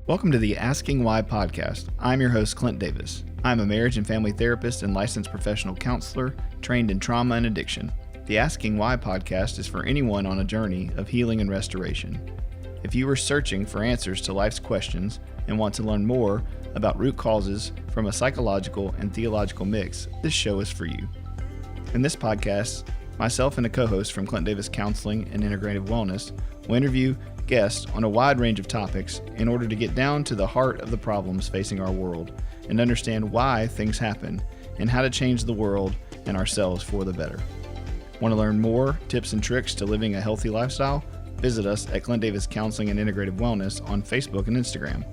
Welcome to the Asking Why podcast. I'm your host, Clint Davis. I'm a marriage and family therapist and licensed professional counselor trained in trauma and addiction. The Asking Why podcast is for anyone on a journey of healing and restoration. If you are searching for answers to life's questions and want to learn more about root causes from a psychological and theological mix, this show is for you. In this podcast, myself and a co-host from Clint Davis Counseling and Integrative Wellness will interview guests on a wide range of topics in order to get down to the heart of the problems facing our world and understand why things happen and how to change the world and ourselves for the better. Want to learn more tips and tricks to living a healthy lifestyle? Visit us at Clint Davis Counseling and Integrative Wellness on Facebook and Instagram.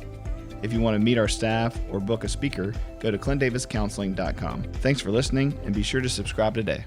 If you want to meet our staff or book a speaker, go to clintdaviscounseling.com. Thanks for listening, and be sure to subscribe today.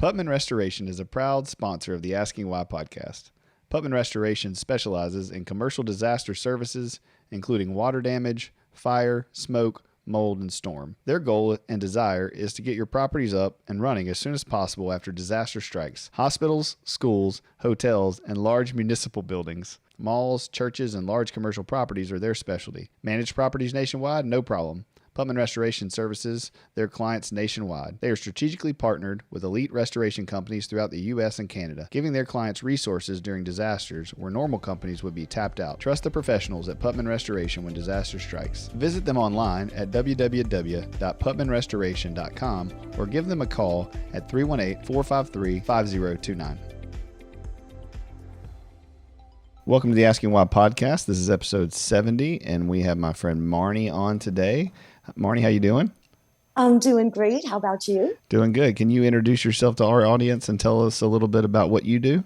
Putman Restoration is a proud sponsor of the Asking Why podcast. Putman Restoration specializes in commercial disaster services, including water damage, fire, smoke, mold, and storm. Their goal and desire is to get your properties up and running as soon as possible after disaster strikes. Hospitals, schools, hotels, and large municipal buildings. Malls, churches, and large commercial properties are their specialty. Managed properties nationwide? No problem. Putman Restoration services their clients nationwide. They are strategically partnered with elite restoration companies throughout the U.S. and Canada, giving their clients resources during disasters where normal companies would be tapped out. Trust the professionals at Putman Restoration when disaster strikes. Visit them online at www.putmanrestoration.com or give them a call at 318-453-5029. Welcome to the Asking Why podcast. This is episode 70, and we have my friend Marni on today. Marni, how you doing? I'm doing great. How about you? Doing good. Can you introduce yourself to our audience and tell us a little bit about what you do?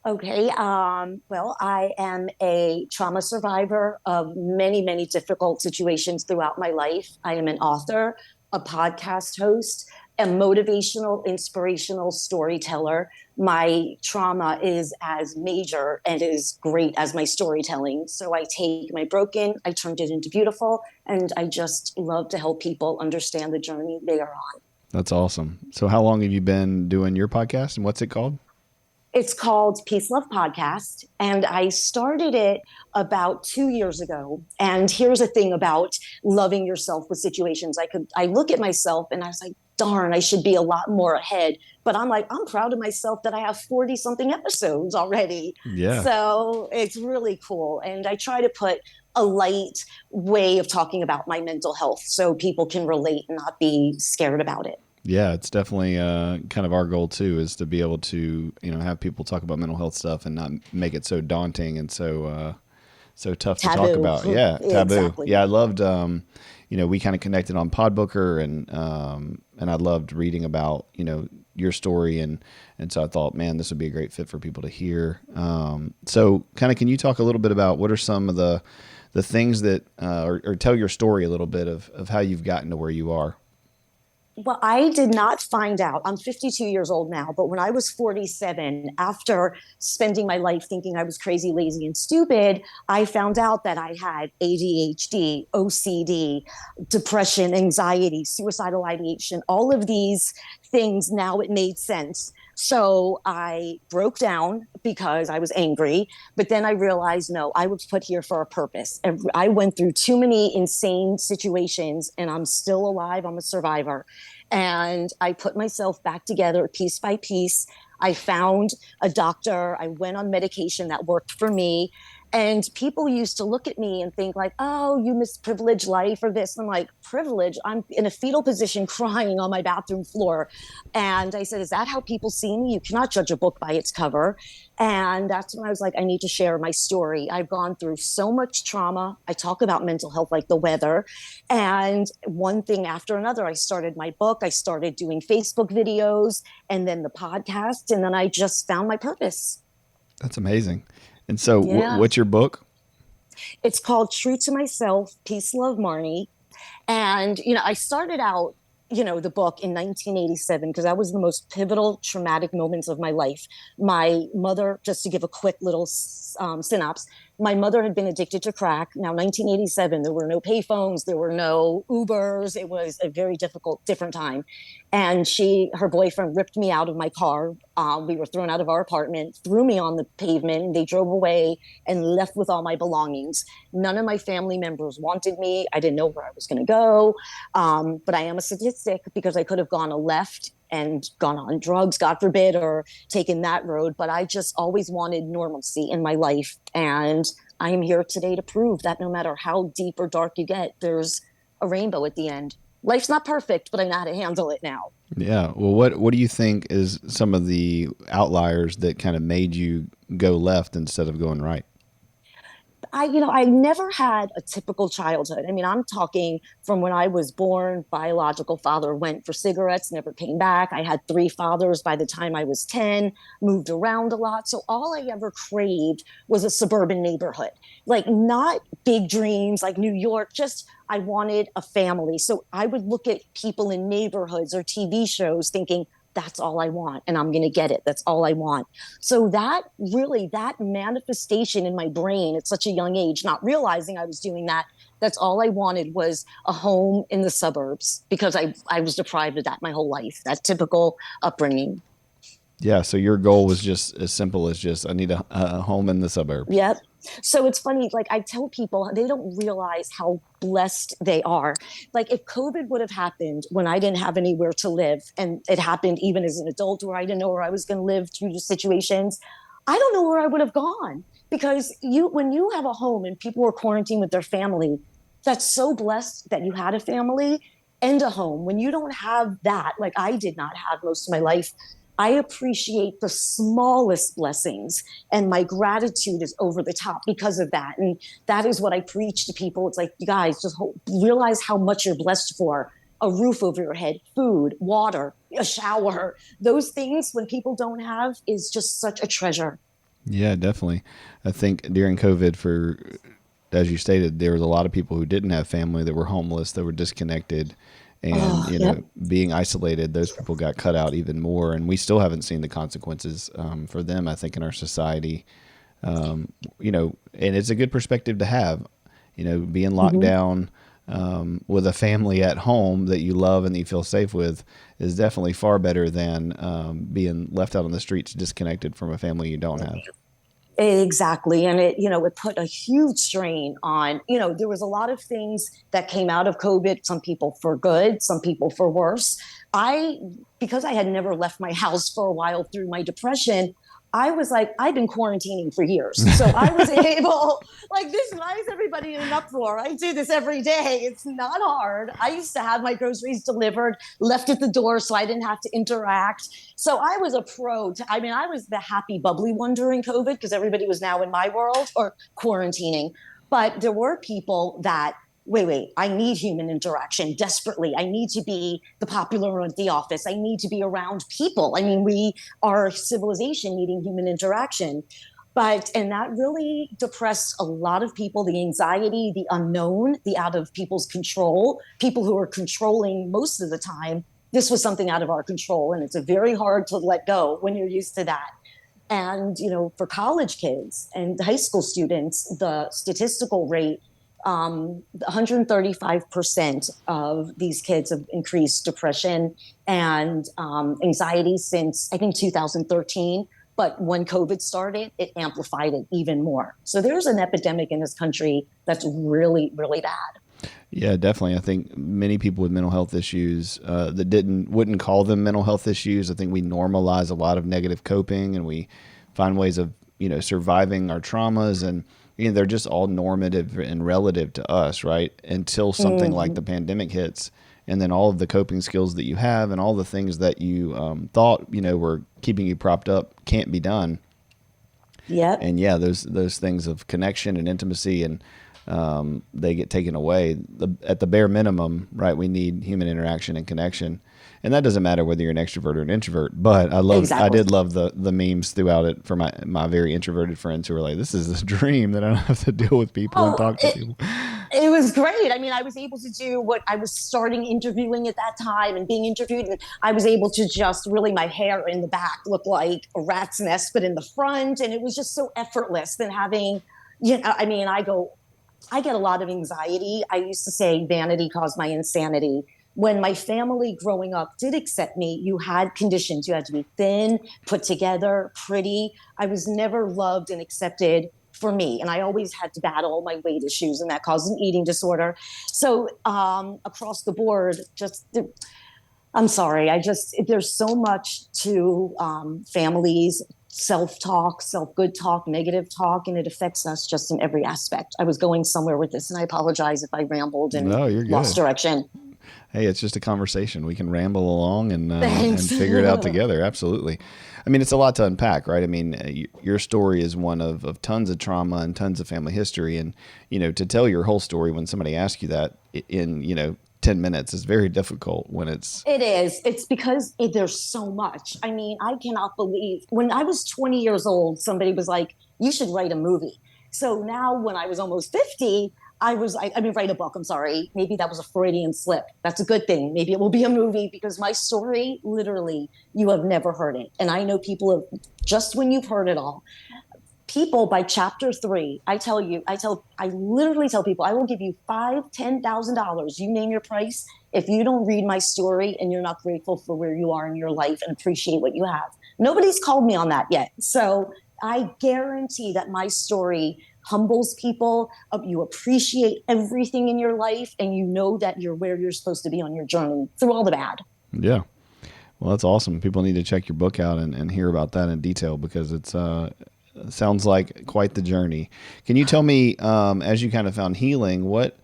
Okay. Well, I am a trauma survivor of many, many difficult situations throughout my life. I am an author, a podcast host, a motivational, inspirational storyteller. My trauma is as major and as great as my storytelling. So I take my broken, I turned it into beautiful, and I just love to help people understand the journey they are on. That's awesome. So how long have you been doing your podcast, and what's it called? It's called Peace Love Podcast, and I started it about 2 years ago. And here's the thing about loving yourself with situations. I look at myself and I was like, darn, I should be a lot more ahead. But I'm proud of myself that I have 40 something episodes already. Yeah. So it's really cool. And I try to put a light way of talking about my mental health so people can relate and not be scared about it. Yeah, it's definitely kind of our goal too, is to be able to, have people talk about mental health stuff and not make it so daunting and so tough to talk about. Yeah, taboo. Exactly. Yeah, I loved, we kind of connected on Podbooker, and I loved reading about, your story, and so I thought, man, this would be a great fit for people to hear. So kind of, can you talk a little bit about what are some of the things that, or tell your story a little bit of how you've gotten to where you are? Well, I did not find out. I'm 52 years old now, but when I was 47, after spending my life thinking I was crazy, lazy, and stupid, I found out that I had ADHD, OCD, depression, anxiety, suicidal ideation, all of these things. Now it made sense. So I broke down because I was angry, but then I realized, no, I was put here for a purpose. And I went through too many insane situations, and I'm still alive. I'm a survivor. And I put myself back together piece by piece. I found a doctor. I went on medication that worked for me. And people used to look at me and think like, oh, you miss privileged life or this. I'm like, privilege? I'm in a fetal position crying on my bathroom floor. And I said, is that how people see me? You cannot judge a book by its cover. And that's when I was like, I need to share my story. I've gone through so much trauma. I talk about mental health like the weather. And one thing after another, I started my book. I started doing Facebook videos and then the podcast. And then I just found my purpose. That's amazing. And so what's your book? It's called True to Myself, Peace, Love, Marni. And, I started out, the book in 1987 because that was the most pivotal, traumatic moments of my life. My mother, just to give a quick little synopsis, My mother had been addicted to crack. Now, 1987, there were no payphones, there were no Ubers. It was a very difficult, different time. And her boyfriend ripped me out of my car. We were thrown out of our apartment, threw me on the pavement, and they drove away and left with all my belongings. None of my family members wanted me. I didn't know where I was going to go. But I am a statistic because I could have gone a left and gone on drugs, God forbid, or taken that road. But I just always wanted normalcy in my life. And I am here today to prove that no matter how deep or dark you get, there's a rainbow at the end. Life's not perfect, but I know how to handle it now. Yeah. Well, what do you think is some of the outliers that kind of made you go left instead of going right? I never had a typical childhood. I mean, I'm talking from when I was born, biological father went for cigarettes, never came back. I had 3 fathers by the time I was 10, moved around a lot. So all I ever craved was a suburban neighborhood, like not big dreams like New York, just I wanted a family. So I would look at people in neighborhoods or TV shows thinking, that's all I want and I'm going to get it. That's all I want. So that manifestation in my brain at such a young age, not realizing I was doing that, that's all I wanted was a home in the suburbs because I was deprived of that my whole life, that typical upbringing. Yeah. So your goal was just as simple as just, I need a home in the suburbs. Yep. So it's funny, like I tell people, they don't realize how blessed they are. Like if COVID would have happened when I didn't have anywhere to live, and it happened even as an adult where I didn't know where I was going to live through the situations, I don't know where I would have gone. Because when you have a home and people are quarantined with their family, that's so blessed that you had a family and a home. When you don't have that, like I did not have most of my life, I appreciate the smallest blessings, and my gratitude is over the top because of that. And that is what I preach to people. It's like, you guys, just realize how much you're blessed for. A roof over your head, food, water, a shower. Those things, when people don't have, is just such a treasure. Yeah, definitely. I think during COVID, as you stated, there was a lot of people who didn't have family, that were homeless, that were disconnected. And, being isolated, those people got cut out even more. And we still haven't seen the consequences for them, I think, in our society. And it's a good perspective to have, being locked down with a family at home that you love and that you feel safe with is definitely far better than being left out on the streets, disconnected from a family you don't have. Exactly. And it put a huge strain on, there was a lot of things that came out of COVID, some people for good, some people for worse. Because I had never left my house for a while through my depression, I was like, I've been quarantining for years. So I was able, like, why is everybody in an uproar? I do this every day. It's not hard. I used to have my groceries delivered, left at the door so I didn't have to interact. So I was a pro. I was the happy, bubbly one during COVID because everybody was now in my world or quarantining. But there were people that, wait, I need human interaction desperately. I need to be the popular one at the office. I need to be around people. I mean, we are a civilization needing human interaction. And that really depressed a lot of people, the anxiety, the unknown, the out of people's control, people who are controlling most of the time. This was something out of our control. And it's very hard to let go when you're used to that. And, for college kids and high school students, the statistical rate, 135% of these kids have increased depression and anxiety since, I think, 2013. But when COVID started, it amplified it even more. So there's an epidemic in this country that's really, really bad. Yeah, definitely. I think many people with mental health issues that wouldn't call them mental health issues. I think we normalize a lot of negative coping, and we find ways of surviving our traumas, and they're just all normative and relative to us, right? Until something like the pandemic hits, and then all of the coping skills that you have and all the things that you thought were keeping you propped up can't be done. Yeah. And yeah, those things of connection and intimacy, and they get taken away. At the bare minimum, right? We need human interaction and connection. And that doesn't matter whether you're an extrovert or an introvert, but I did love the memes throughout it for my very introverted friends who were like, this is a dream that I don't have to deal with people and talk to people. It was great. I mean, I was able to do what I was starting interviewing at that time and being interviewed. And I was able to just really, my hair in the back look like a rat's nest, but in the front. And it was just so effortless than having, I mean, I get a lot of anxiety. I used to say vanity caused my insanity. When my family growing up did accept me, you had conditions. You had to be thin, put together, pretty. I was never loved and accepted for me. And I always had to battle my weight issues, and that caused an eating disorder. So across the board, I'm sorry. There's so much to families, self-talk, self-good talk, negative talk, and it affects us just in every aspect. I was going somewhere with this, and I apologize if I rambled and No, you're lost good. direction. Hey, it's just a conversation. We can ramble along and Thanks. figure it out together. Absolutely. I mean, it's a lot to unpack, right? I mean, your story is one of tons of trauma and tons of family history. And, to tell your whole story when somebody asks you that in, 10 minutes is very difficult when it's. It is. It's because there's so much. I mean, I cannot believe when I was 20 years old, somebody was like, you should write a movie. So now when I was almost 50, write a book. I'm sorry. Maybe that was a Freudian slip. That's a good thing. Maybe it will be a movie because my story, literally, you have never heard it. And I know people have, just when you've heard it all, people by chapter 3, I literally tell people, I will give you $5,000, $10,000. You name your price. If you don't read my story and you're not grateful for where you are in your life and appreciate what you have. Nobody's called me on that yet. So I guarantee that my story humbles people. You appreciate everything in your life, and you know that you're where you're supposed to be on your journey through all the bad. Yeah. Well, that's awesome. People need to check your book out and hear about that in detail because it's sounds like quite the journey. Can you tell me, as you kind of found healing, what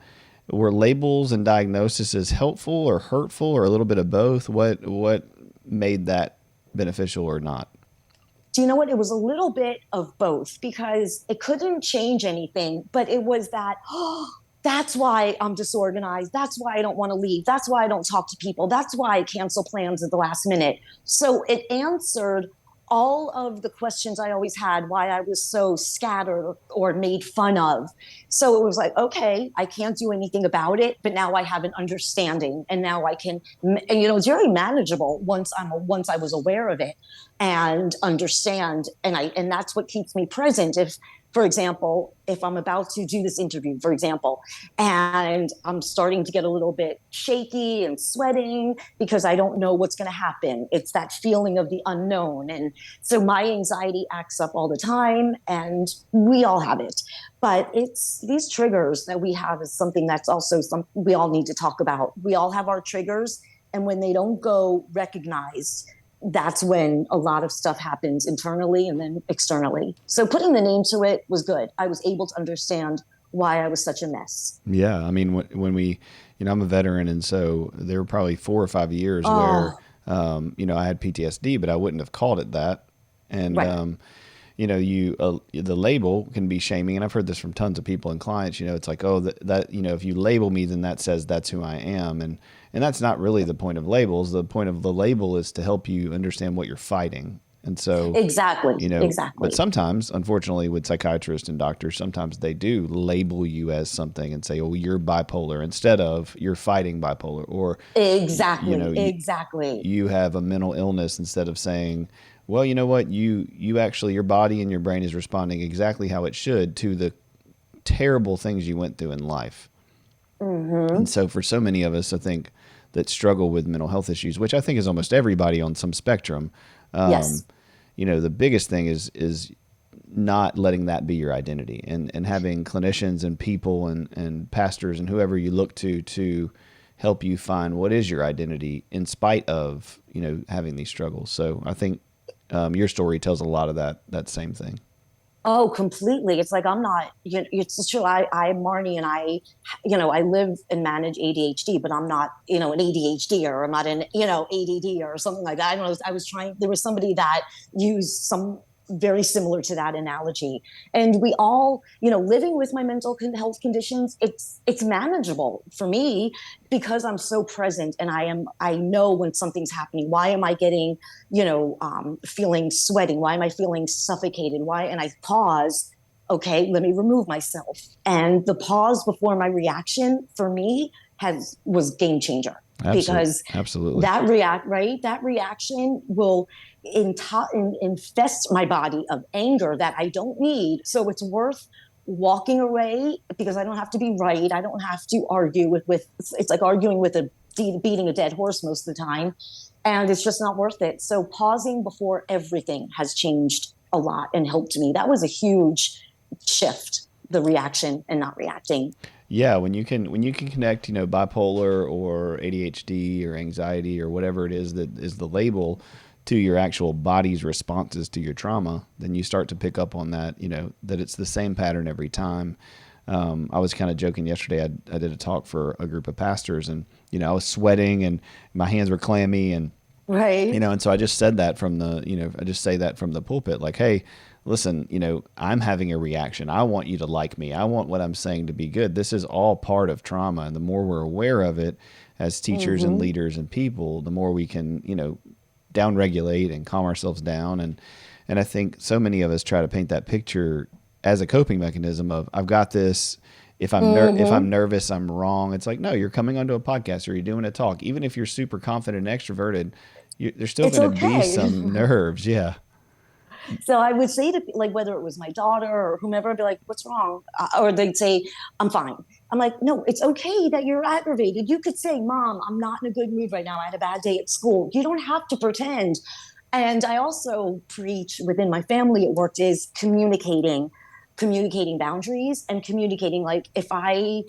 were labels and diagnoses helpful or hurtful or a little bit of both? What made that beneficial or not? Do you know what? It was a little bit of both because it couldn't change anything, but it was that, oh, that's why I'm disorganized. That's why I don't want to leave. That's why I don't talk to people. That's why I cancel plans at the last minute. So it answered all of the questions I always had, why I was so scattered or made fun of. So it was like, okay, I can't do anything about it, but now I have an understanding, and now I can, and it's very manageable once I was aware of it and understand, and that's what keeps me present. If, for example, if I'm about to do this interview, for example, and I'm starting to get a little bit shaky and sweating because I don't know what's going to happen. It's that feeling of the unknown. And so my anxiety acts up all the time, and we all have it. But it's these triggers that we have is something that's also something we all need to talk about. We all have our triggers, and when they don't go recognized, that's when a lot of stuff happens internally and then externally. So putting the name to it was good. I was able to understand why I was such a mess. Yeah. I mean, when we, I'm a veteran. And so there were probably 4 or 5 years where, I had PTSD, but I wouldn't have called it that. And, right. The label can be shaming. And I've heard this from tons of people and clients, it's like, oh, that, if you label me, then that says that's who I am. And that's not really the point of labels. The point of the label is to help you understand what you're fighting. And so, exactly. But sometimes, unfortunately, with psychiatrists and doctors, sometimes they do label you as something and say, oh, you're bipolar instead of you're fighting bipolar, or exactly. You have a mental illness instead of saying, well, you know what, you actually, your body and your brain is responding exactly how it should to the terrible things you went through in life. Mm-hmm. And so for so many of us, I think, that struggle with mental health issues, which I think is almost everybody on some spectrum. Yes. The biggest thing is not letting that be your identity, and having clinicians and people and pastors and whoever you look to help you find what is your identity in spite of, having these struggles. So I think your story tells a lot of that same thing. Oh, completely. It's like, I'm not, it's true. I'm Marni, and I live and manage ADHD, but I'm not, an ADHD, or I'm not an, ADD or something like that. I don't know. There was somebody that used some very similar to that analogy. And we all, living with my mental health conditions, it's manageable for me because I'm so present, and I know when something's happening. Why am I getting, feeling sweating? Why am I feeling suffocated? And I pause. Okay, let me remove myself. And the pause before my reaction for me was game changer. Because Absolutely. that reaction will infest my body of anger that I don't need. So it's worth walking away because I don't have to be right. I don't have to argue with it's like arguing with a beating a dead horse most of the time. And it's just not worth it. So pausing before everything has changed a lot and helped me. That was a huge shift, the reaction and not reacting. Yeah, when you can connect, bipolar or ADHD or anxiety or whatever it is that is the label to your actual body's responses to your trauma, then you start to pick up on that, that it's the same pattern every time. I was kind of joking yesterday. I did a talk for a group of pastors, and I was sweating and my hands were clammy, and Right. and so I just said that from the, I just say that from the pulpit, like, hey, listen, I'm having a reaction. I want you to like me. I want what I'm saying to be good. This is all part of trauma. And the more we're aware of it as teachers and leaders and people, the more we can, downregulate and calm ourselves down. And I think so many of us try to paint that picture as a coping mechanism of, I've got this. If I'm nervous, I'm wrong. It's like, no, you're coming onto a podcast or you're doing a talk. Even if you're super confident and extroverted, there's still It's going to be okay. some nerves. Yeah. So I would say to, like, whether it was my daughter or whomever, I'd be like, what's wrong? Or they'd say, I'm fine. I'm like, no, it's okay that you're aggravated. You could say, Mom, I'm not in a good mood right now. I had a bad day at school. You don't have to pretend. And I also preach within my family at work is communicating boundaries and communicating, like, if I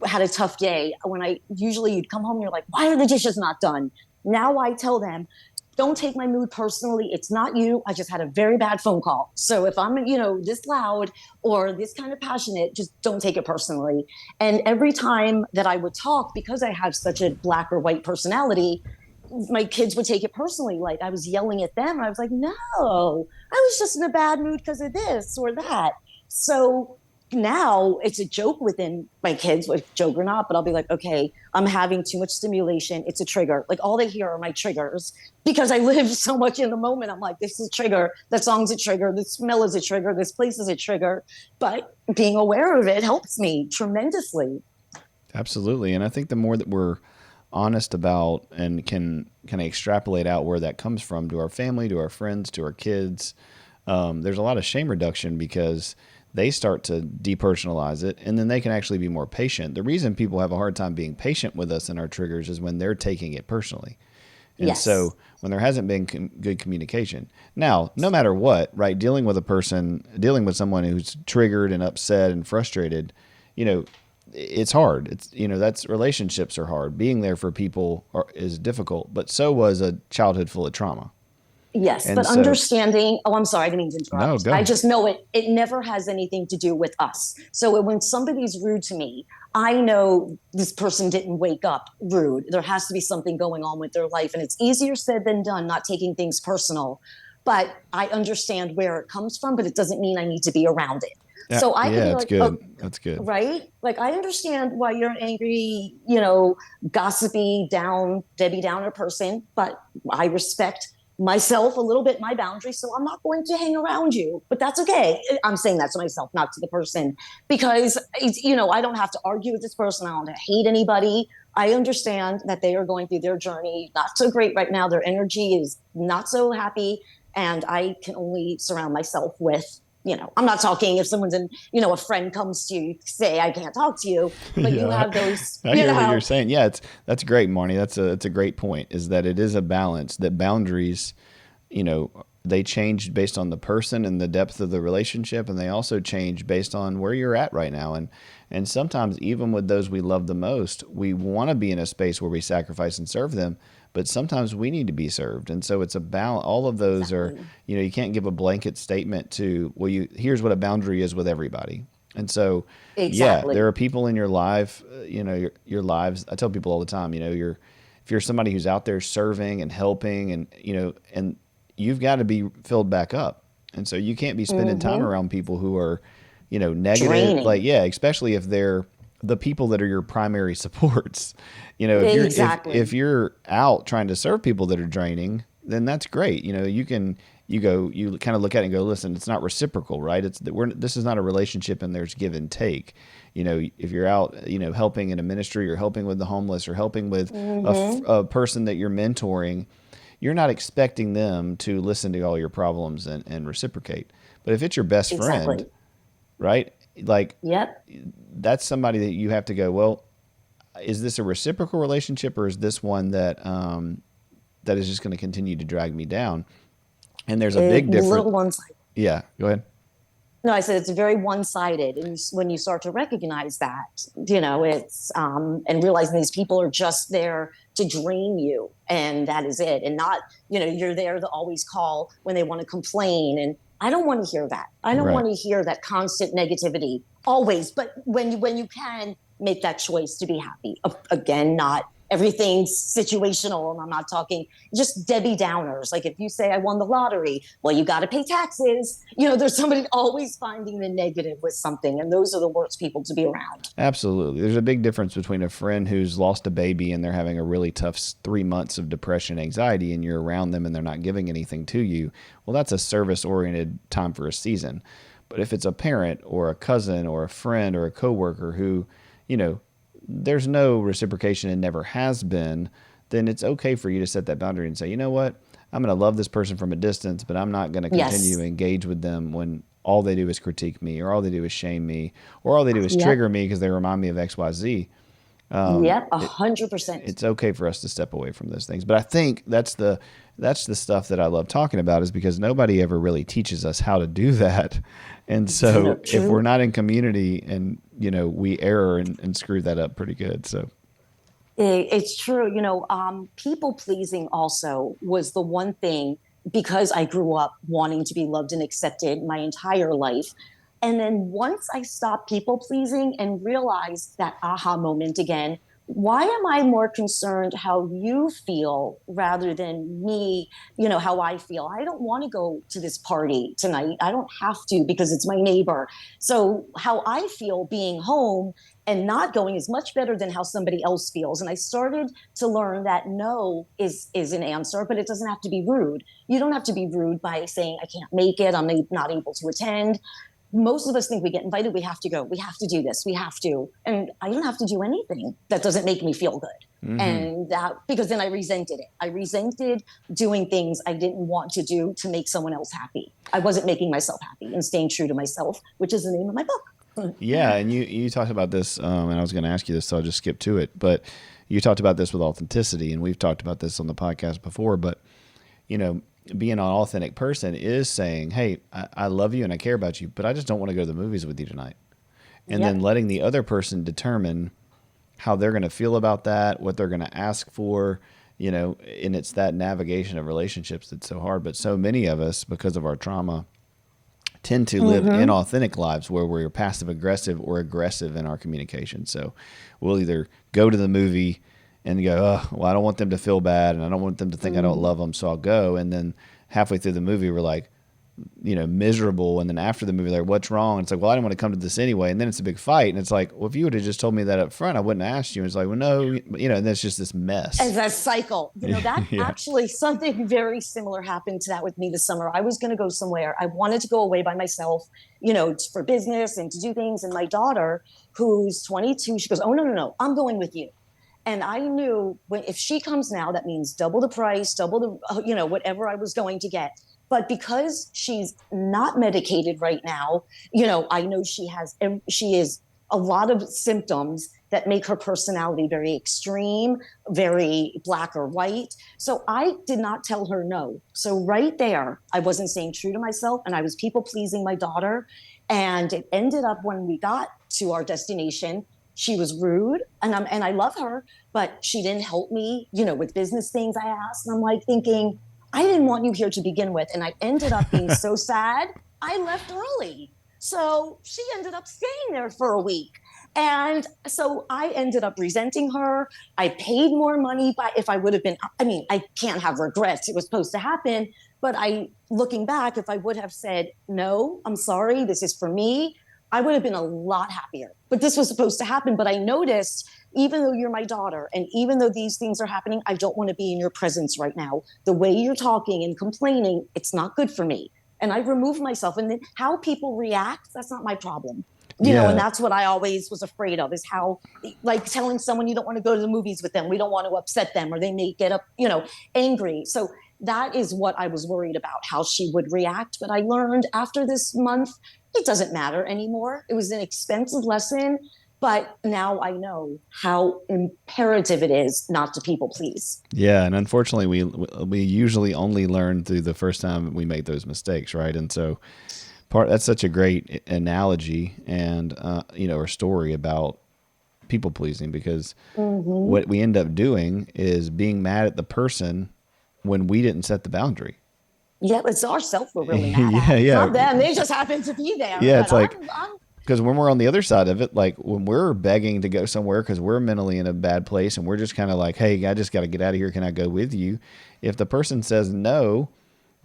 had a tough day, when I usually you'd come home and you're like, why are the dishes not done? Now I tell them, don't take my mood personally. It's not you. I just had a very bad phone call. So if I'm, this loud or this kind of passionate, just don't take it personally. And every time that I would talk, because I have such a black or white personality, my kids would take it personally. Like I was yelling at them. And I was like, no, I was just in a bad mood because of this or that. So now it's a joke within my kids, like joke or not, but I'll be like, okay, I'm having too much stimulation. It's a trigger. Like all they hear are my triggers because I live so much in the moment. I'm like, this is a trigger. That song's a trigger. This smell is a trigger. This place is a trigger. But being aware of it helps me tremendously. Absolutely. And I think the more that we're honest about and can kind of extrapolate out where that comes from to our family, to our friends, to our kids, there's a lot of shame reduction because they start to depersonalize it, and then they can actually be more patient. The reason people have a hard time being patient with us and our triggers is when they're taking it personally. And Yes. so when there hasn't been good communication. Now, no matter what, right, dealing with someone who's triggered and upset and frustrated, it's hard. That's relationships are hard. Being there for people is difficult, but so was a childhood full of trauma. Yes, And but so, understanding, oh, I'm sorry, I didn't mean to no, interrupt. I go. just know it never has anything to do with us. So when somebody's rude to me, I know this person didn't wake up rude. There has to be something going on with their life. And it's easier said than done, not taking things personal. But I understand where it comes from, but it doesn't mean I need to be around it. Yeah, So I could yeah, be that's like, oh, good. That's good. right? Like I understand why you're an angry, gossipy, Debbie Downer person, but I respect myself a little bit, my boundaries. So I'm not going to hang around you, but that's okay. I'm saying that to myself, not to the person, because I don't have to argue with this person. I don't hate anybody. I understand that they are going through their journey, not so great right now. Their energy is not so happy. And I can only surround myself with, I'm not talking if someone's a friend comes to you, say, I can't talk to you, but you Yeah, have those, I hear what you're saying. Yeah, that's great, Marnie. That's a great point. Is that it is a balance. That boundaries, they change based on the person and the depth of the relationship, and they also change based on where you're at right now. And sometimes even with those we love the most, we want to be in a space where we sacrifice and serve them, but sometimes we need to be served. And so it's a balance. All of those are, exactly. you can't give a blanket statement to, well, here's what a boundary is with everybody. And so, yeah, Exactly. there are people in your life, your lives. I tell people all the time, if you're somebody who's out there serving and helping and you've got to be filled back up. And so you can't be spending time Mm-hmm. around people who are, negative. Like, Draining. yeah, especially if they're the people that are your primary supports. If Exactly. you're out trying to serve people that are draining, then that's great. You kind of look at it and go, listen, it's not reciprocal, right? This is not a relationship and there's give and take. If you're out, helping in a ministry or helping with the homeless or helping with Mm-hmm. a person that you're mentoring, you're not expecting them to listen to all your problems and reciprocate. But if it's your best friend, Exactly. right? Like, Yep. that's somebody that you have to go, well, is this a reciprocal relationship, or is this one that that is just going to continue to drag me down? And there's a big difference. Little one-sided. Yeah, go ahead. No, I said it's very one-sided, and when you start to recognize that, it's and realizing these people are just there to drain you, and that is it, and not, you're there to always call when they want to complain, and I don't want to hear that. I don't Right. want to hear that constant negativity always. But when you can make that choice to be happy, again, not everything's situational, and I'm not talking just Debbie Downers. Like if you say I won the lottery, well, you got to pay taxes. There's somebody always finding the negative with something, and those are the worst people to be around. Absolutely. There's a big difference between a friend who's lost a baby and they're having a really tough 3 months of depression, anxiety, and you're around them and they're not giving anything to you. Well, that's a service-oriented time for a season. But if it's a parent or a cousin or a friend or a coworker who, there's no reciprocation and never has been, then it's okay for you to set that boundary and say, you know what, I'm going to love this person from a distance, but I'm not going to continue to engage with them when all they do is critique me, or all they do is shame me, or all they do is trigger me because they remind me of X, Y, Z. Yep, 100%. It's okay for us to step away from those things. But I think that's the stuff that I love talking about, is because nobody ever really teaches us how to do that. And so if we're not in community, and, we err and screw that up pretty good. So it's true. People pleasing also was the one thing, because I grew up wanting to be loved and accepted my entire life. And then once I stopped people pleasing and realized that aha moment again, why am I more concerned how you feel rather than me, how I feel? I don't want to go to this party tonight. I don't have to because it's my neighbor. So how I feel being home and not going is much better than how somebody else feels. And I started to learn that no is an answer, but it doesn't have to be rude. You don't have to be rude by saying, I can't make it, I'm not able to attend. Most of us think we get invited, we have to go, we have to do this, we have to. And I don't have to do anything that doesn't make me feel good. Mm-hmm. And that, because then I resented it. I resented doing things I didn't want to do to make someone else happy. I wasn't making myself happy and staying true to myself, which is the name of my book. Yeah, and you talked about this, and I was going to ask you this, so I'll just skip to it. But you talked about this with authenticity, and we've talked about this on the podcast before. But, being an authentic person is saying, hey, I love you and I care about you, but I just don't want to go to the movies with you tonight. And then letting the other person determine how they're going to feel about that, what they're going to ask for, and it's that navigation of relationships that's so hard. But so many of us, because of our trauma, tend to live inauthentic lives where we're passive aggressive or aggressive in our communication. So we'll either go to the movie and go, oh, well, I don't want them to feel bad, and I don't want them to think I don't love them, so I'll go. And then halfway through the movie, we're like, miserable. And then after the movie, like, what's wrong? And it's like, well, I didn't want to come to this anyway. And then it's a big fight. And it's like, well, if you would have just told me that up front, I wouldn't have asked you. And it's like, well, no, and it's just this mess. As a cycle. That actually, something very similar happened to that with me this summer. I was going to go somewhere. I wanted to go away by myself, for business and to do things. And my daughter, who's 22, she goes, oh, no, I'm going with you. And I knew if she comes now, that means double the price, double the, whatever I was going to get. But because she's not medicated right now, I know she is a lot of symptoms that make her personality very extreme, very black or white. So I did not tell her no. So right there, I wasn't staying true to myself, and I was people pleasing my daughter. And it ended up when we got to our destination, she was rude, and I love her, but she didn't help me, with business things I asked. And I'm like thinking, I didn't want you here to begin with. And I ended up being so sad, I left early. So she ended up staying there for a week. And so I ended up resenting her. I paid more money if I would have been, I can't have regrets. It was supposed to happen. But looking back, if I would have said, no, I'm sorry, this is for me, I would have been a lot happier. But this was supposed to happen. But I noticed, even though you're my daughter, and even though these things are happening, I don't want to be in your presence right now. The way you're talking and complaining, it's not good for me. And I removed myself. And then how people react, that's not my problem. And that's what I always was afraid of, is how, like telling someone you don't want to go to the movies with them, we don't want to upset them, or they may get up, angry. So that is what I was worried about, how she would react. But I learned after this month it doesn't matter anymore. It was an expensive lesson, but now I know how imperative it is not to people please. Yeah, and unfortunately, we usually only learn through the first time we make those mistakes, right? And so that's such a great analogy and or story about people pleasing, because what we end up doing is being mad at the person when we didn't set the boundary. Yeah, it's ourselves we're really mad Yeah, at. It's yeah. not them. They just happen to be there. Yeah, But it's like, I'm because when we're on the other side of it, like when we're begging to go somewhere because we're mentally in a bad place and we're just kind of like, hey, I just got to get out of here. Can I go with you? If the person says no,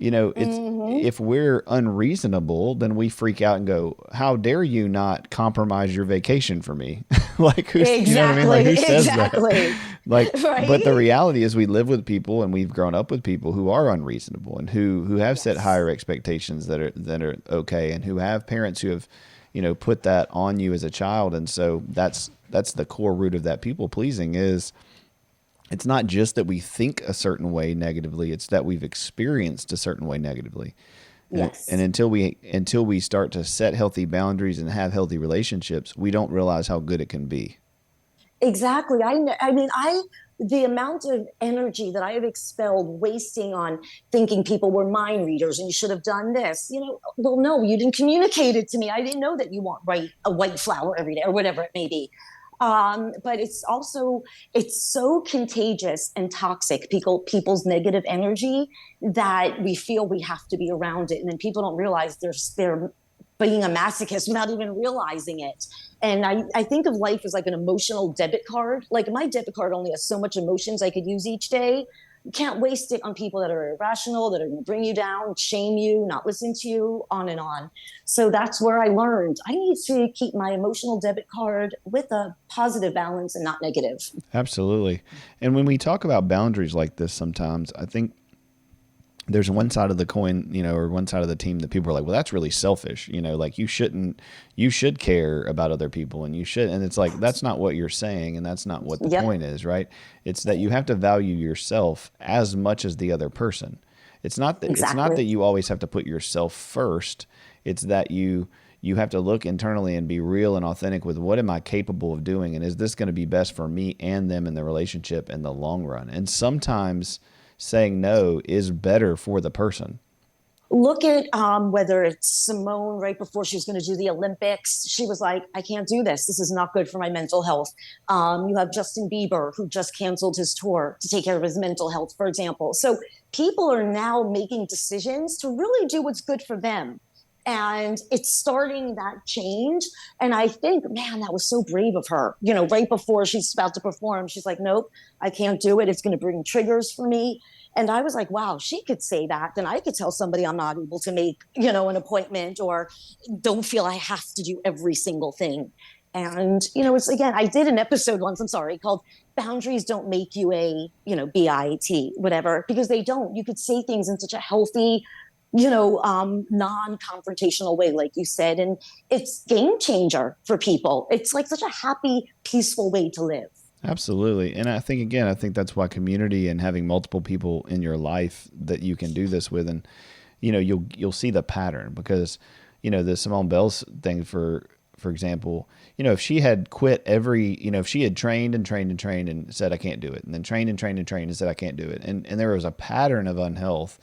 it's if we're unreasonable, then we freak out and go, how dare you not compromise your vacation for me? Like, who's, you know what I mean? Like, who says that? Like, but the right. reality is we live with people and we've grown up with people who are unreasonable and who have set Yes. higher expectations that are okay, and who have parents who have, put that on you as a child. And so that's the core root of that people pleasing is, it's not just that we think a certain way negatively, it's that we've experienced a certain way negatively. And Yes. until we start to set healthy boundaries and have healthy relationships, we don't realize how good it can be. Exactly. I mean, the amount of energy that I have expelled wasting on thinking people were mind readers and you should have done this. Well, no, you didn't communicate it to me. I didn't know that you want a white flower every day or whatever it may be. But it's so contagious and toxic, people's negative energy, that we feel we have to be around it. And then people don't realize they're being a masochist without even realizing it. And I think of life as like an emotional debit card. Like my debit card only has so much emotions I could use each day. You can't waste it on people that are irrational, that are going to bring you down, shame you, not listen to you, on and on. So that's where I learned I need to keep my emotional debit card with a positive balance and not negative. Absolutely. And when we talk about boundaries like this, sometimes I think there's one side of the coin, or one side of the team that people are like, well, that's really selfish. Like you should care about other people and you should. And it's like, that's not what you're saying. And that's not what the Yep, point is, right? It's that you have to value yourself as much as the other person. It's not that exactly. you always have to put yourself first. It's that you have to look internally and be real and authentic with, what am I capable of doing? And is this going to be best for me and them in the relationship in the long run? And sometimes saying no is better for the person. Look at whether it's Simone right before she was going to do the Olympics. She was like, I can't do this. This is not good for my mental health. You have Justin Bieber, who just canceled his tour to take care of his mental health, for example. So people are now making decisions to really do what's good for them. And it's starting that change. And I think, man, that was so brave of her. Right before she's about to perform, she's like, nope, I can't do it. It's going to bring triggers for me. And I was like, wow, she could say that. Then I could tell somebody I'm not able to make, an appointment, or don't feel I have to do every single thing. And, it's again, I did an episode once, I'm sorry, called Boundaries Don't Make You a, BIT, whatever, because they don't. You could say things in such a healthy, non-confrontational way, like you said. And it's game changer for people. It's like such a happy, peaceful way to live. Absolutely. And I think that's why community and having multiple people in your life that you can do this with, and you'll see the pattern, because the Simone Bell's thing, for example, if she had quit if she had trained and trained and trained and said I can't do it, and then trained and trained and trained and said I can't do it, and there was a pattern of unhealth,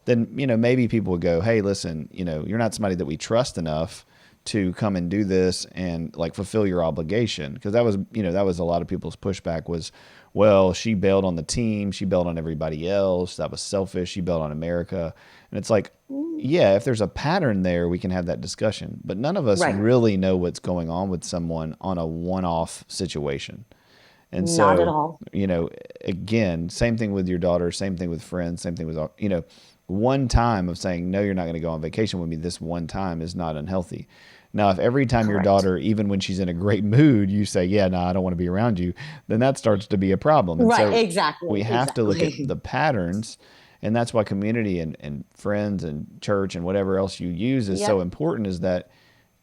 then maybe people would go, hey, listen, you're not somebody that we trust enough to come and do this and like fulfill your obligation. Because that was a lot of people's pushback was, well, she bailed on the team, she bailed on everybody else, that was selfish, she bailed on America. And it's like, yeah, if there's a pattern there, we can have that discussion. But none of us Right. really know what's going on with someone on a one-off situation. And Not at so, all. again, same thing with your daughter, same thing with friends, same thing with, one time of saying, no, you're not going to go on vacation with me, this one time, is not unhealthy. Now, if every time your Correct. daughter, even when she's in a great mood, you say, yeah, no, I don't want to be around you, then that starts to be a problem. And Right. so Exactly. we have to look at Exactly. the patterns. And that's why community and friends and church and whatever else you use is so Yep. important, is that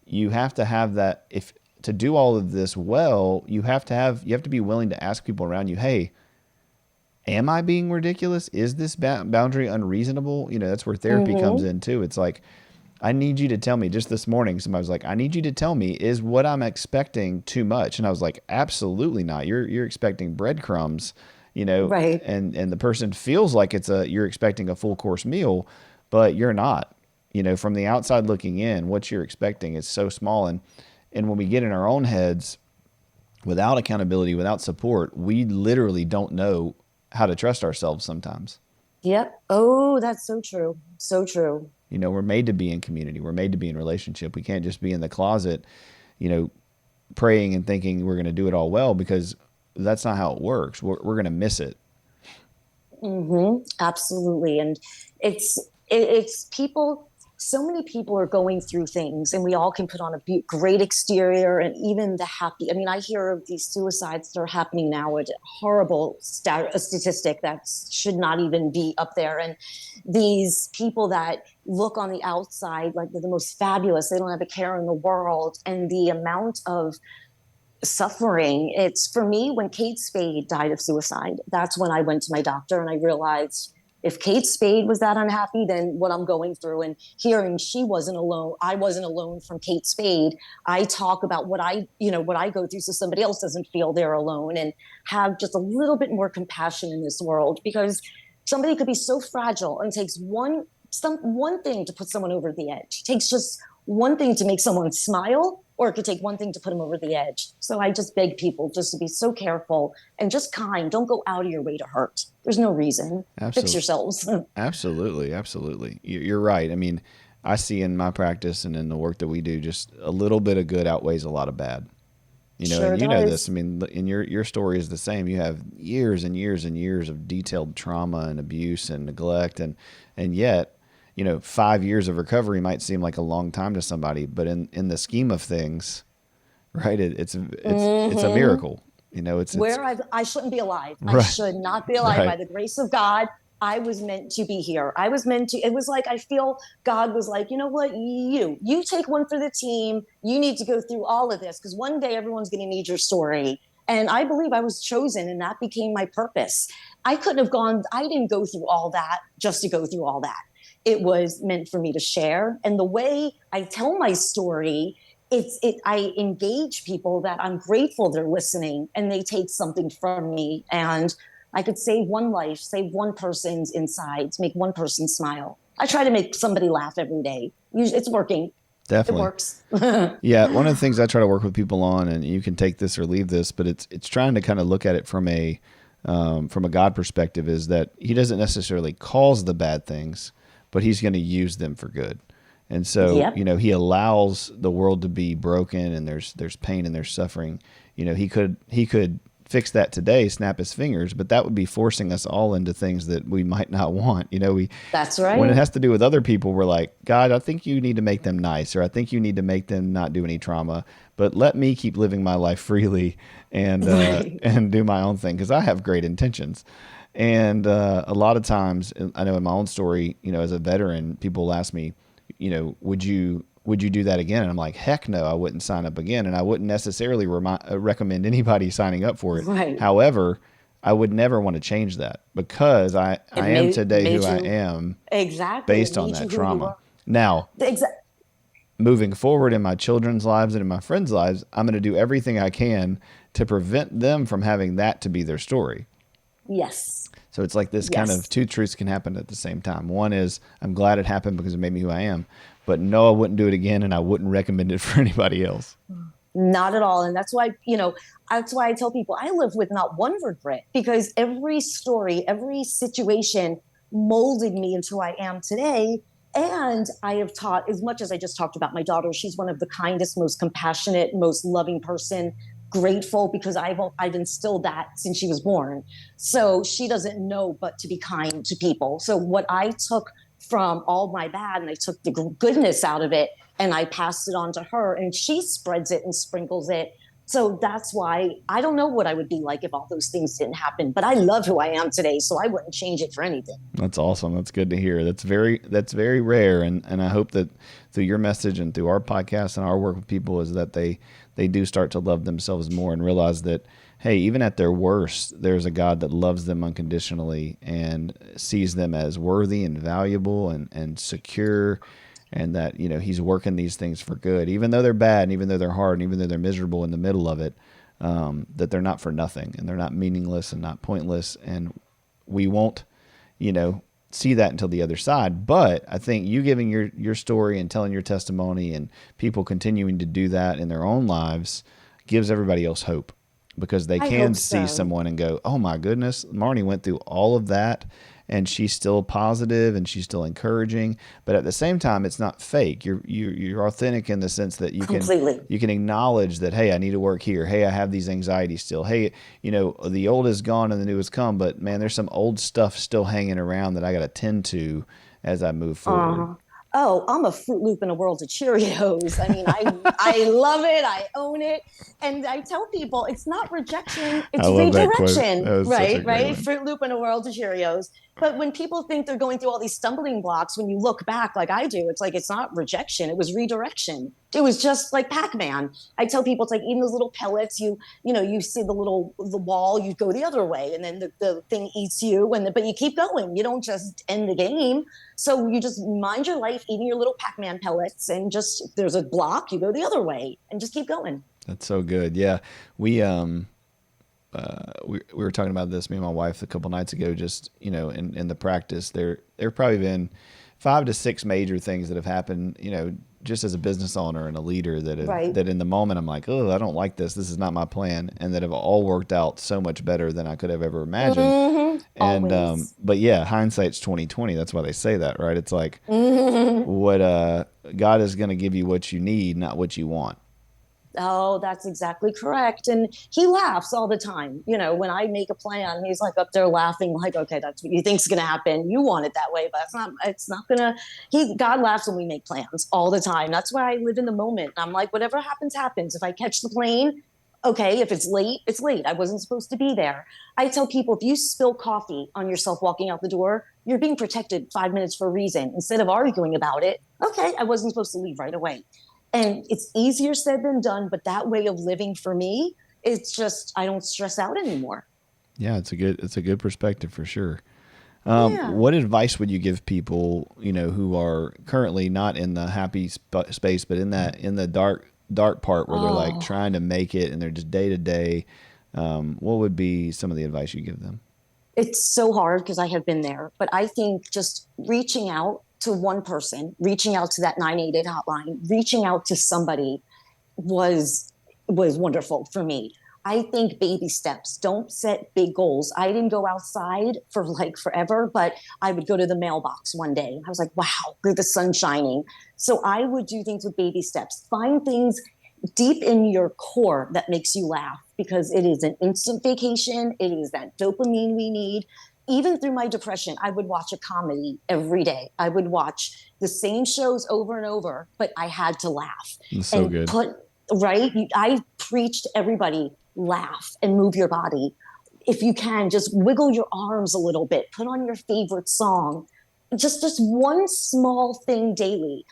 you have to have that. If to do all of this well, you have to be willing to ask people around you, hey, am I being ridiculous? Is this boundary unreasonable? That's where therapy comes Hmm. in too. It's like, I need you to tell me. Just this morning, somebody was like, I need you to tell me, is what I'm expecting too much? And I was like, absolutely not. You're expecting breadcrumbs, Right. and the person feels like you're expecting a full course meal, but you're not. From the outside looking in, what you're expecting is so small. And when we get in our own heads without accountability, without support, we literally don't know how to trust ourselves sometimes. Yep. Oh, that's so true. So true. We're made to be in community. We're made to be in relationship. We can't just be in the closet, you know, praying and thinking we're going to do it all well, because that's not how it works. We're going to miss it. Absolutely. And it's people, so many people are going through things, and we all can put on a great exterior, and even the happy. I mean, I hear of these suicides that are happening now, a horrible a statistic that should not even be up there. And these people that look on the outside like they're the most fabulous, they don't have a care in the world, and the amount of suffering. It's, for me, when Kate Spade died of suicide, that's when I went to my doctor and I realized, if Kate Spade was that unhappy, then what I'm going through, and hearing she wasn't alone, I wasn't alone from Kate Spade. I talk about what I go through, so somebody else doesn't feel they're alone, and have just a little bit more compassion in this world, because somebody could be so fragile, and it takes one thing to put someone over the edge. It takes just one thing to make someone smile, or it could take one thing to put them over the edge. So I just beg people just to be so careful and just kind. Don't go out of your way to hurt. There's no reason. Absolutely. Fix yourselves. Absolutely. You're right. I mean, I see in my practice and in the work that we do, just a little bit of good outweighs a lot of bad. Sure and you does. know this. I mean, in your story is the same. You have years and years and years of detailed trauma and abuse and neglect, and yet, 5 years of recovery might seem like a long time to somebody, but in the scheme of things, right? It's a miracle. I shouldn't be alive. Right. I should not be alive. Right. By the grace of God, I was meant to be here. It was like, I feel God was like, you know what, you take one for the team. You need to go through all of this, because one day everyone's going to need your story. And I believe I was chosen, and that became my purpose. I didn't go through all that just to go through all that. It was meant for me to share. And the way I tell my story, I engage people that I'm grateful they're listening, and they take something from me. And I could save one life, save one person's insides, make one person smile. I try to make somebody laugh every day. It's working. Definitely. It works. Yeah. One of the things I try to work with people on, and you can take this or leave this, but it's trying to kind of look at it from a God perspective, is that He doesn't necessarily cause the bad things, but He's going to use them for good. And so, Yep. He allows the world to be broken, and there's pain and there's suffering. He could fix that today, snap His fingers, but that would be forcing us all into things that we might not want. That's right. When it has to do with other people, we're like, God, I think you need to make them nice, or I think you need to make them not do any trauma, but let me keep living my life freely and and do my own thing, because I have great intentions. And a lot of times, I know in my own story, as a veteran, people ask me, would you do that again? And I'm like, heck no, I wouldn't sign up again. And I wouldn't necessarily recommend anybody signing up for it. Right. However, I would never want to change that, because I am today who I am, exactly based on that trauma. Now, moving forward in my children's lives and in my friends' lives, I'm going to do everything I can to prevent them from having that to be their story. Yes. So it's like this kind of two truths can happen at the same time. One is, I'm glad it happened because it made me who I am, but no, I wouldn't do it again, and I wouldn't recommend it for anybody else. Not at all. And that's why I tell people I live with not one regret, because every story, every situation molded me into who I am today. And I have taught, as much as I just talked about my daughter, she's one of the kindest, most compassionate, most loving person. Grateful, because I've instilled that since she was born. So she doesn't know but to be kind to people. So what I took from all my bad, and I took the goodness out of it, and I passed it on to her, and she spreads it and sprinkles it. So that's why I don't know what I would be like if all those things didn't happen, but I love who I am today, so I wouldn't change it for anything. That's awesome. That's good to hear. That's very rare. And I hope that through your message and through our podcast and our work with people, is that they do start to love themselves more and realize that, hey, even at their worst, there's a God that loves them unconditionally and sees them as worthy and valuable and secure, and that, he's working these things for good, even though they're bad and even though they're hard and even though they're miserable in the middle of it, that they're not for nothing and they're not meaningless and not pointless. And we won't, see that until the other side. But I think you giving your story and telling your testimony and people continuing to do that in their own lives gives everybody else hope, because they can see someone and go, oh my goodness, Marni went through all of that and she's still positive and she's still encouraging. But at the same time, it's not fake. You're authentic in the sense that you can acknowledge that, hey, I need to work here. Hey, I have these anxieties still. Hey, the old is gone and the new has come, but man, there's some old stuff still hanging around that I got to tend to as I move forward. Oh, I'm a Fruit Loop in a world of Cheerios. I mean, I love it. I own it. And I tell people it's not rejection, it's redirection. Right? Fruit Loop in a world of Cheerios. But when people think they're going through all these stumbling blocks, when you look back like I do, it's like, it's not rejection. It was redirection. It was just like Pac-Man. I tell people it's like eating those little pellets. You see the wall, you go the other way, and then the thing eats you. But you keep going. You don't just end the game. So you just mind your life, eating your little Pac-Man pellets, and just, if there's a block, you go the other way and just keep going. That's so good. Yeah. We were talking about this, me and my wife, a couple nights ago, just, in the practice, there have probably been 5 to 6 major things that have happened, just as a business owner and a leader that in the moment I'm like, oh, I don't like this. This is not my plan. And that have all worked out so much better than I could have ever imagined. Mm-hmm. And, but yeah, hindsight's 20/20. That's why they say that, right? It's like what, God is going to give you what you need, not what you want. Oh, that's exactly correct. And he laughs all the time. When I make a plan, he's like up there laughing, like, okay, that's what you think's going to happen. You want it that way, but it's not going to, God laughs when we make plans all the time. That's why I live in the moment. I'm like, whatever happens, happens. If I catch the plane, okay. If it's late, it's late. I wasn't supposed to be there. I tell people, if you spill coffee on yourself walking out the door, you're being protected 5 minutes for a reason. Instead of arguing about it, okay, I wasn't supposed to leave right away. And it's easier said than done, but that way of living for me, it's just, I don't stress out anymore. Yeah, it's a good perspective for sure. What advice would you give people, who are currently not in the happy space, but in the dark part where they're like trying to make it and they're just day to day? What would be some of the advice you give them? It's so hard because I have been there, but I think just reaching out to one person, reaching out to that 988 hotline, reaching out to somebody was wonderful for me. I think baby steps. Don't set big goals. I didn't go outside for like forever, but I would go to the mailbox one day. I was like, wow, the sun's shining. So I would do things with baby steps. Find things deep in your core that makes you laugh, because it is an instant vacation. It is that dopamine we need. Even through my depression, I would watch a comedy every day. I would watch the same shows over and over, but I had to laugh. That's so good. I preach to everybody, laugh and move your body. If you can, just wiggle your arms a little bit, put on your favorite song. Just one small thing daily.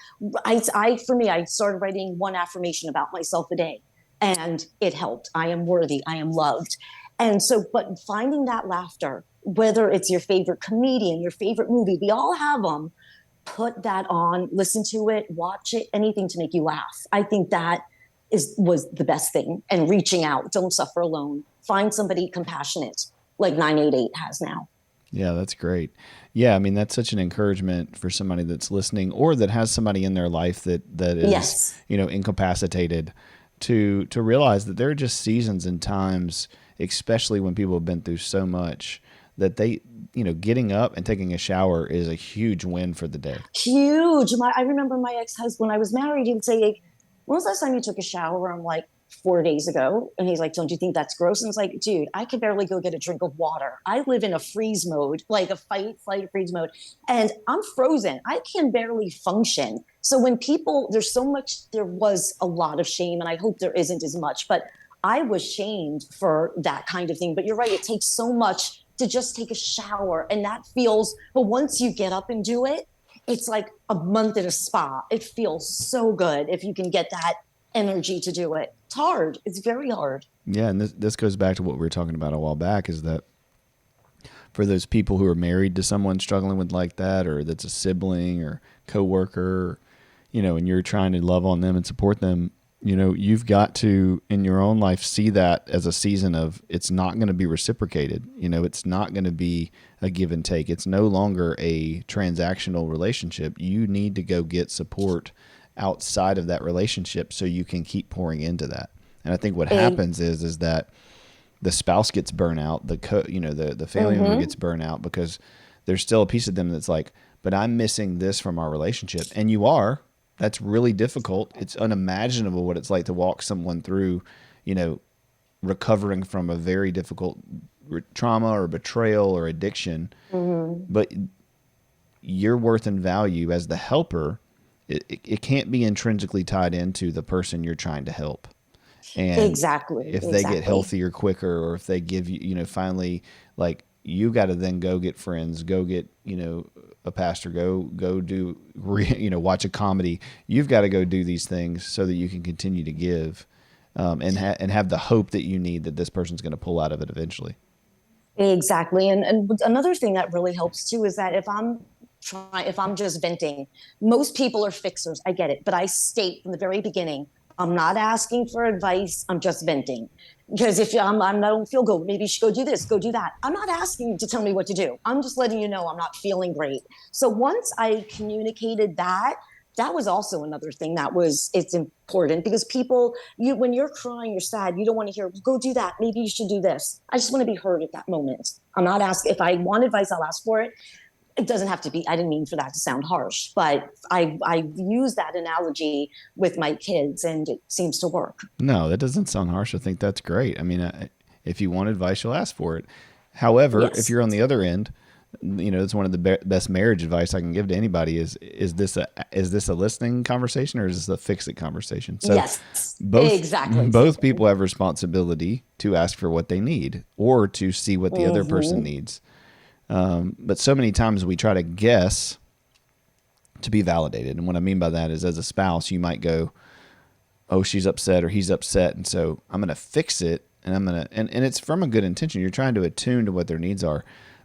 For me, I started writing one affirmation about myself a day, and it helped. I am worthy. I am loved. And so, but finding that laughter, whether it's your favorite comedian, your favorite movie, we all have them. Put that on, listen to it, watch it, anything to make you laugh. I think that was the best thing. And reaching out, don't suffer alone. Find somebody compassionate, like 988 has now. Yeah, that's great. Yeah, I mean, that's such an encouragement for somebody that's listening or that has somebody in their life that is, incapacitated, to realize that there are just seasons and times, especially when people have been through so much, that they, getting up and taking a shower is a huge win for the day. Huge. I remember my ex-husband, when I was married, he would say, when was the last time you took a shower? I'm like, 4 days ago. And he's like, don't you think that's gross? And it's like, dude, I could barely go get a drink of water. I live in a freeze mode, like a fight, flight, freeze mode. And I'm frozen. I can barely function. So when there was a lot of shame, and I hope there isn't as much, but I was shamed for that kind of thing. But you're right. It takes so much to just take a shower. And that feels, but once you get up and do it, it's like a month at a spa. It feels so good if you can get that energy to do it. It's hard. It's very hard. Yeah, and this goes back to what we were talking about a while back, is that for those people who are married to someone struggling with like that, or that's a sibling or coworker, and you're trying to love on them and support them, you've got to, in your own life, see that as a season of, it's not going to be reciprocated. It's not going to be a give and take. It's no longer a transactional relationship. You need to go get support outside of that relationship so you can keep pouring into that. And I think what happens is that the spouse gets burnt out, the family member gets burnt out, because there's still a piece of them that's like, but I'm missing this from our relationship. And you are. That's really difficult. It's unimaginable what it's like to walk someone through, recovering from a very difficult trauma or betrayal or addiction. But your worth and value as the helper, it can't be intrinsically tied into the person you're trying to help. And if they get healthier quicker, or if they give you, finally, like, you got to then go get friends, go get, a pastor, go do, watch a comedy. You've got to go do these things so that you can continue to give, and have the hope that you need that this person's going to pull out of it eventually. Exactly. And another thing that really helps too is that if I'm just venting, most people are fixers. I get it. But I state from the very beginning, I'm not asking for advice. I'm just venting. Because if I don't feel good, maybe you should go do this, go do that. I'm not asking you to tell me what to do. I'm just letting you know I'm not feeling great. So once I communicated that was also another thing it's important, because people, when you're crying, you're sad, you don't want to hear, go do that. Maybe you should do this. I just want to be heard at that moment. I'm not asking. If I want advice, I'll ask for it. It doesn't have to be, I didn't mean for that to sound harsh, but I use that analogy with my kids, and it seems to work. No, that doesn't sound harsh. I think that's great. I mean, if you want advice, you'll ask for it. However, if you're on the other end, it's one of the best marriage advice I can give to anybody is this a listening conversation, or is this a fix it conversation? So yes, exactly. Both people have responsibility to ask for what they need, or to see what the other person needs. But so many times we try to guess to be validated. And what I mean by that is, as a spouse, you might go, oh, she's upset or he's upset, and so I'm going to fix it, and and it's from a good intention. You're trying to attune to what their needs are.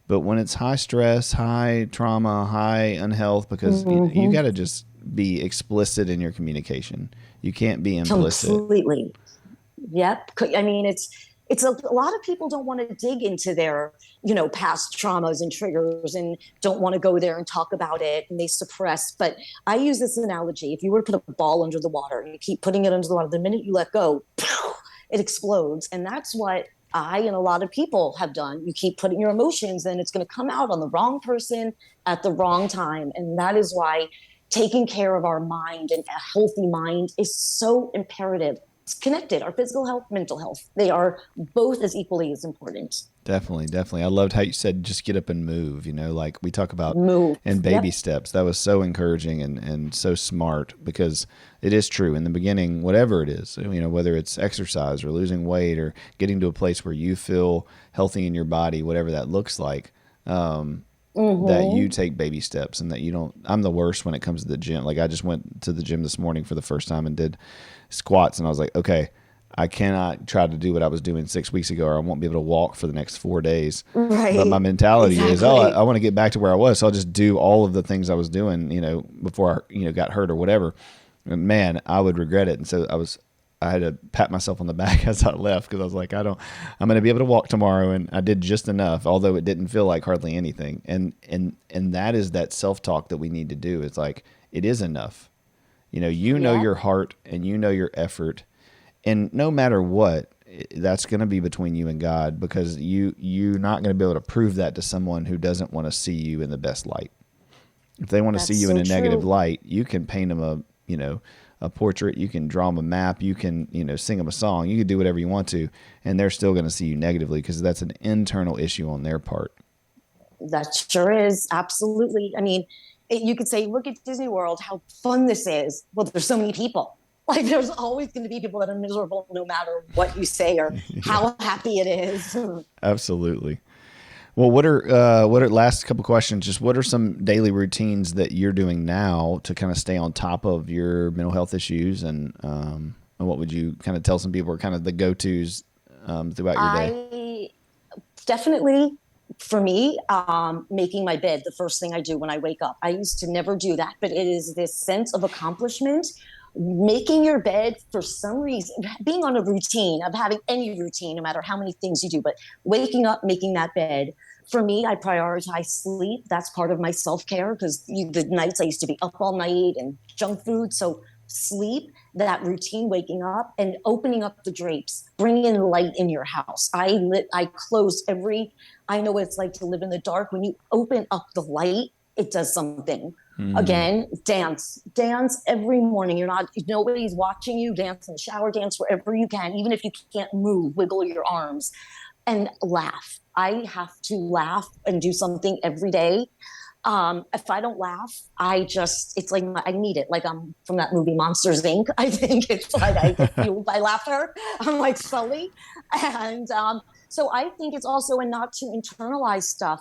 But when it's high stress, high trauma, high unhealth, because you got to just be explicit in your communication. You can't be implicit. Completely. Yep. I mean, it's a lot of people don't want to dig into their, past traumas and triggers, and don't want to go there and talk about it, and they suppress. But I use this analogy. If you were to put a ball under the water and you keep putting it under the water, the minute you let go, it explodes. And that's what I and a lot of people have done. You keep putting your emotions, and it's going to come out on the wrong person at the wrong time. And that is why taking care of our mind, and a healthy mind, is so imperative. It's connected. Our physical health, mental health, they are both as equally as important. Definitely. I loved how you said, just get up and move, like we talk about move and baby steps. That was so encouraging and so smart, because it is true in the beginning, whatever it is, whether it's exercise or losing weight or getting to a place where you feel healthy in your body, whatever that looks like, that you take baby steps, and that you don't. I'm the worst when it comes to the gym. Like, I just went to the gym this morning for the first time and did squats, and I was like, okay, I cannot try to do what I was doing 6 weeks ago, or I won't be able to walk for the next 4 days. Right. But my mentality is, I want to get back to where I was. So I'll just do all of the things I was doing, before I, got hurt or whatever. And man, I would regret it. And so I had to pat myself on the back as I left, because I was like, I'm going to be able to walk tomorrow. And I did just enough, although it didn't feel like hardly anything. And that is that self-talk that we need to do. It's like, it is enough. Know your heart, and your effort, and no matter what, that's going to be between you and God, because you're not going to be able to prove that to someone who doesn't want to see you in the best light. If they want to see you in a negative light, you can paint them a portrait, you can draw them a map, you can sing them a song, you can do whatever you want to, and they're still going to see you negatively, because that's an internal issue on their part. That sure is. Absolutely. I mean, you could say, look at Disney World, how fun this is. Well, there's so many people. Like, there's always going to be people that are miserable, no matter what you say or how happy it is. Absolutely. Well, what are last couple questions? Just what are some daily routines that you're doing now to kind of stay on top of your mental health issues, and what would you kind of tell some people are kind of the go-tos throughout your day? Definitely For me, making my bed the first thing I do when I wake up. I used to never do that, but it is this sense of accomplishment. Making your bed, for some reason, being on a routine of having any routine, no matter how many things you do, but waking up, making that bed. For me, I prioritize sleep. That's part of my self-care, because the nights I used to be up all night and junk food. So sleep, that routine, waking up and opening up the drapes, bringing in light in your house. I close every, I know what it's like to live in the dark. When you open up the light, it does something. Again, dance every morning. Nobody's watching you. Dance in the shower, dance wherever you can. Even if you can't move, wiggle your arms and laugh. I have to laugh and do something every day. If I don't laugh, it's like I need it. Like I'm from that movie Monsters Inc. I think it's like I get fueled by laughter. I'm like Sully. And so I think it's also a not to internalize stuff,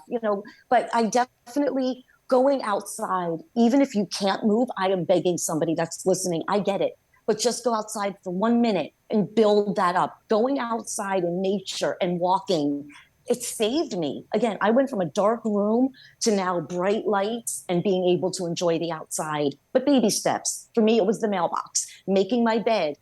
but I definitely going outside, even if you can't move, I am begging somebody that's listening. I get it. But just go outside for 1 minute and build that up. Going outside in nature and walking, it saved me. Again, I went from a dark room to now bright lights and being able to enjoy the outside. But baby steps. For me, it was the mailbox, making my bed,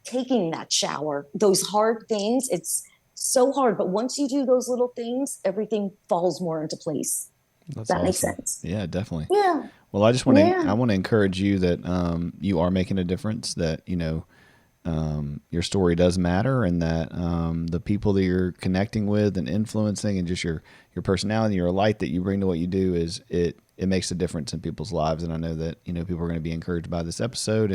taking that shower, those hard things. It's so hard. But once you do those little things, everything falls more into place. That's that awesome. makes sense. Yeah, definitely. Yeah. Well, I want to encourage you that you are making a difference, that, your story does matter, and that the people that you're connecting with and influencing, and just your personality, your light that you bring to what you do, is it makes a difference in people's lives. And I know that, people are going to be encouraged by this episode,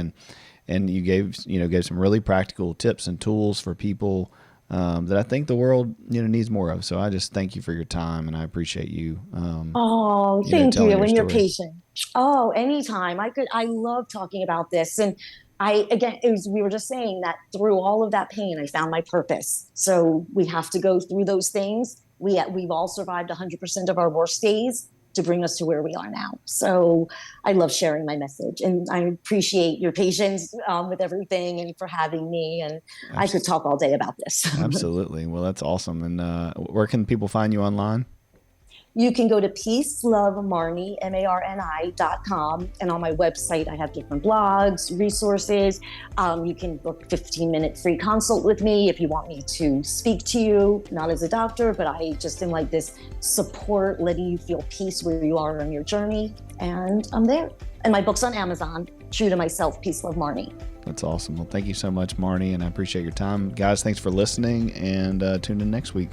and you gave some really practical tips and tools for people that I think the world needs more of. So I just thank you for your time, and I appreciate you. Thank you. And you're story. patient. Oh, anytime. I love talking about this. And we were just saying that through all of that pain, I found my purpose. So we have to go through those things. We've all survived 100% of our worst days to bring us to where we are now. So I love sharing my message, and I appreciate your patience with everything, and for having me. And absolutely. I could talk all day about this. Absolutely. Well, that's awesome. And where can people find you online? You can go to peacelovemarni, MARNI.com. And on my website, I have different blogs, resources. You can book a 15-minute free consult with me if you want me to speak to you, not as a doctor, but I just am like this support, letting you feel peace where you are on your journey. And I'm there. And my book's on Amazon, True to Myself, Peace, Love, Marni. That's awesome. Well, thank you so much, Marni, and I appreciate your time. Guys, thanks for listening, and tune in next week.